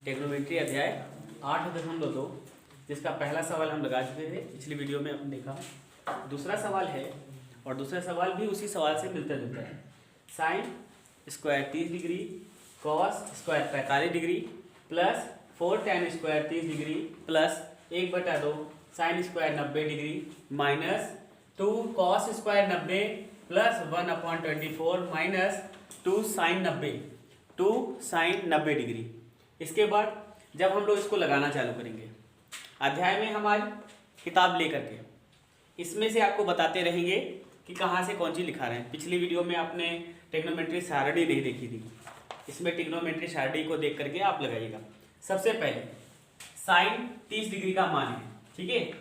Trigonometry अध्याय 8.2 जिसका पहला सवाल हम लगा चुके थे, पिछली वीडियो में हमने देखा। दूसरा सवाल है और दूसरा सवाल भी उसी सवाल से मिलता जुलता है। Sine square 30 degree cos square 45 degree plus 4 tan square 30 degree plus 1/2 sine square 90 degree minus 2 cos square 90 plus 1/24 minus 2 sine 90 degree. इसके बाद जब हम लोग इसको लगाना चालू करेंगे अध्याय में हमारी किताब लेकर के, इसमें से आपको बताते रहेंगे कि कहाँ से कौन चीज़ लिखा रहे हैं। पिछली वीडियो में आपने ट्रिग्नोमेट्री सारणी नहीं देखी थी, इसमें ट्रिग्नोमेट्री सारणी को देख करके आप लगाइएगा। सबसे पहले साइन 30 डिग्री का मान है, ठीक है।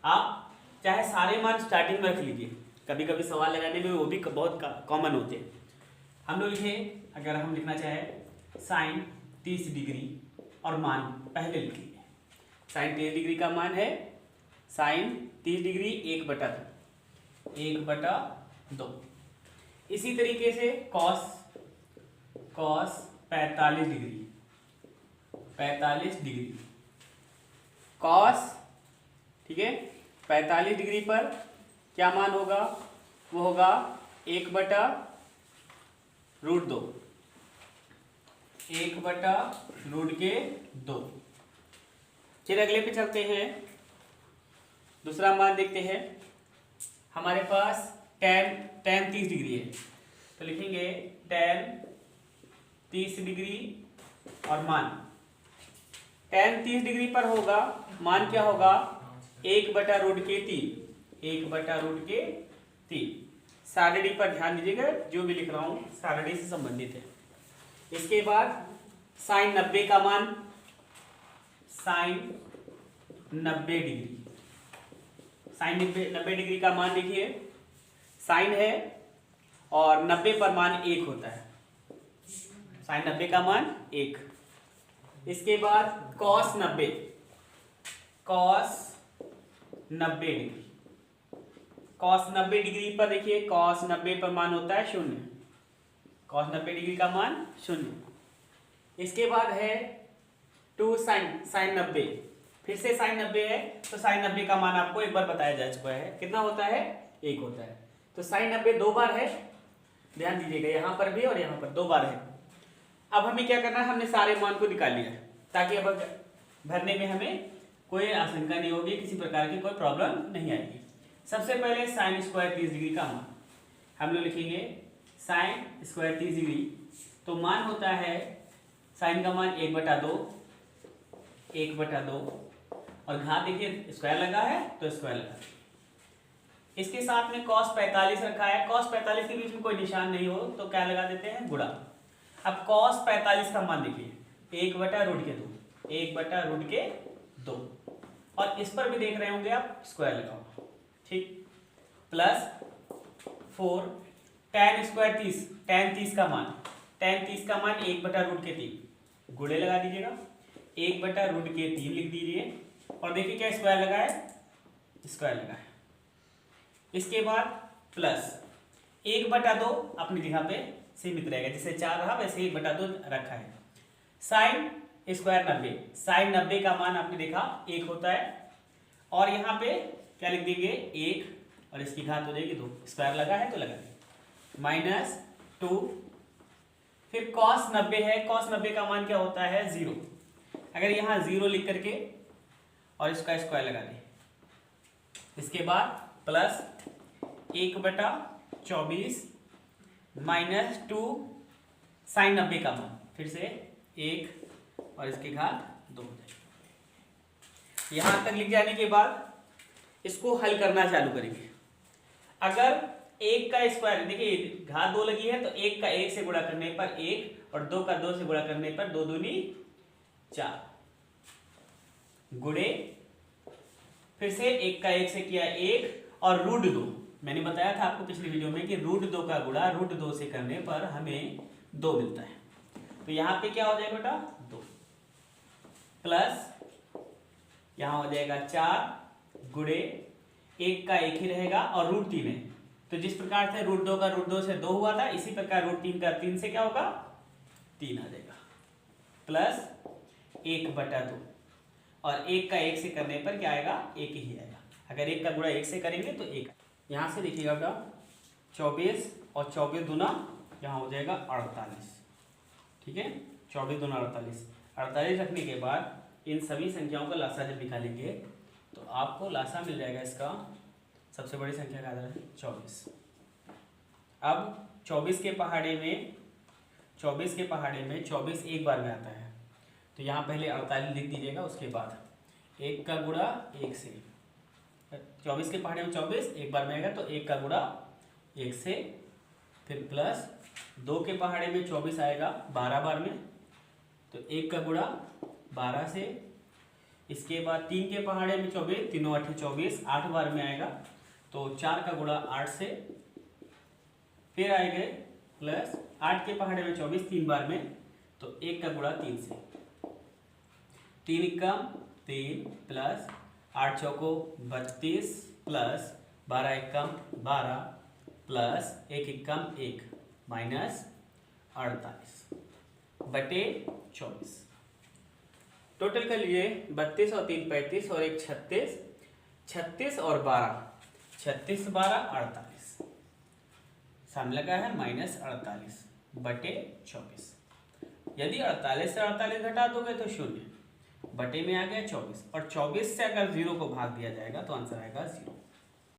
आप चाहे सारे मान स्टार्टिंग में रख लीजिए, कभी कभी सवाल लगाने में वो भी बहुत कॉमन होते हैं। हम लोग लिखे, अगर हम लिखना चाहें साइन 30 डिग्री और मान पहले लिखेंगे। साइन 30 डिग्री का मान है साइन 30 डिग्री 1/2। इसी तरीके से कॉस 45 डिग्री कॉस, ठीक है। 45 डिग्री पर क्या मान होगा, वो होगा 1/√2। 1/√2। फिर अगले पे चलते हैं, दूसरा मान देखते हैं। हमारे पास tan 30 डिग्री है, तो लिखेंगे tan 30 डिग्री और मान tan 30 डिग्री पर होगा, मान क्या होगा 1/√3। 1/√3। सारणी पर ध्यान दीजिएगा, जो भी लिख रहा हूँ सारणी से संबंधित है। इसके बाद साइन 90 का मान, साइन 90 डिग्री, साइन 90 डिग्री का मान देखिए, साइन है और 90 पर मान 1 होता है, साइन 90 का मान 1। इसके बाद कॉस 90 डिग्री, कॉस 90 डिग्री पर देखिए, कॉस 90 पर मान होता है 0, कॉस 90 डिग्री का मान 0। इसके बाद है 2 साइन 90, फिर से साइन 90 है, तो साइन 90 का मान आपको एक बार बताया जा चुका है, कितना होता है 1 होता है। तो साइन 90 2 बार है, ध्यान दीजिएगा, यहाँ पर भी और यहाँ पर 2 बार है। अब हमें क्या करना है, हमने सारे मान को निकाल लिया है, ताकि अब भरने में हमें कोई आशंका नहीं होगी, किसी प्रकार की कोई प्रॉब्लम नहीं आएगी। सबसे पहले साइन स्क्वायर 30 डिग्री का मान हम लोग लिखेंगे, साइन स्क्वायर 30 डिग्री, तो मान होता है साइन का मान 1/2 और घात देखिए स्क्वायर लगा है तो स्क्वायर लगा। इसके साथ में cos 45 रखा है, cos 45 के बीच में कोई निशान नहीं हो तो क्या लगा देते हैं, गुणा। अब cos 45 का मान देखिए 1/√2 और इस पर भी देख रहे होंगे आप स्क्वायर लगा हुआ, ठीक। प्लस 4 tan स्क्वायर 30, tan 30 का मान 1/√3, गुणे लगा दीजिएगा, 1/√3 लिख दीजिए और देखिए क्या स्क्वायर लगा है, स्क्वायर लगा है। इसके बाद प्लस 1/2 अपनी जगह पे सीमित रहेगा, जैसे 4 रहा वैसे 1/2 रखा है। साइन स्क्वायर 90, साइन 90 का मान आपने देखा 1 होता है, और यहाँ पे क्या लिख देंगे 1 और इसकी घात हो जाएगी 2, स्क्वायर लगा है तो लगा देंगे, माइनस 2। फिर cos 90 है, cos 90 का मान क्या होता है 0, अगर यहाँ 0 लिख करके और इसका स्क्वायर लगा दें। इसके बाद प्लस 1/24 माइनस 2 साइन 90 का मान, फिर से 1 और इसकी घात 2 हो जाएगी। यहाँ तक लिख जाने के बाद इसको हल करना चालू करेंगे। अगर 1 का स्क्वायर, देखिए घात 2 लगी है तो 1 का 1 से गुणा करने पर 1 और 2 का 2 से गुणा करने पर 2 दूनी 4, गुणे फिर से 1 का 1 से किया 1 और √2, मैंने बताया था आपको पिछली वीडियो में कि √2 का गुणा √2 से करने पर हमें 2 मिलता है, तो यहाँ पे क्या हो जाएगा बेटा 2, प्लस यहाँ हो जाएगा 4 गुणे 1 का 1 ही रहेगा और √3 है, तो जिस प्रकार से √2 का √2 से 2 हुआ था, इसी प्रकार √3 का 3 से क्या होगा 3 आ जाएगा, प्लस 1/2, और 1 का 1 से करने पर क्या आएगा, 1 ही आएगा। अगर 1 का गुणा 1 से करेंगे तो 1। यहाँ से देखिएगा बेटा 24 और 24 दूना यहाँ हो जाएगा 48, ठीक है। 24 दूना 48, 48 रखने के बाद इन सभी संख्याओं का लासा जब निकालेंगे तो आपको लासा मिल जाएगा इसका, सबसे बड़ी संख्या का आधार है 24। अब 24 के पहाड़े में 24 एक बार में आता है, तो यहाँ पहले 48 लिख दीजिएगा, उसके बाद 1 का गुणा 1 से, 24 के पहाड़े में 24 एक बार में आएगा तो 1 का गुणा 1 से, फिर प्लस 2 के पहाड़े में 24 आएगा 12 बार में, तो 1 का गुणा 12 से, इसके बाद 3 के पहाड़े में 24, तीनों 8 24 8 बार में आएगा, तो 4 का गुणा 8 से, फिर आएंगे प्लस 8 के पहाड़े में 24 3 बार में, तो 1 का गुणा 3 से, 3 कम 3 प्लस 8 चौको 32 प्लस 12 एकम 12 प्लस 1 एकम 1 माइनस 48 बटे 24। टोटल कर लिए 32 और 3 35 और 1 36, 36 और 12 36 12 48, सामने लगा है माइनस 48 बटे 24। यदि 48 से 48 घटा दोगे तो 0, बटे में आ गया 24, और 24 से अगर 0 को भाग दिया जाएगा तो आंसर आएगा 0।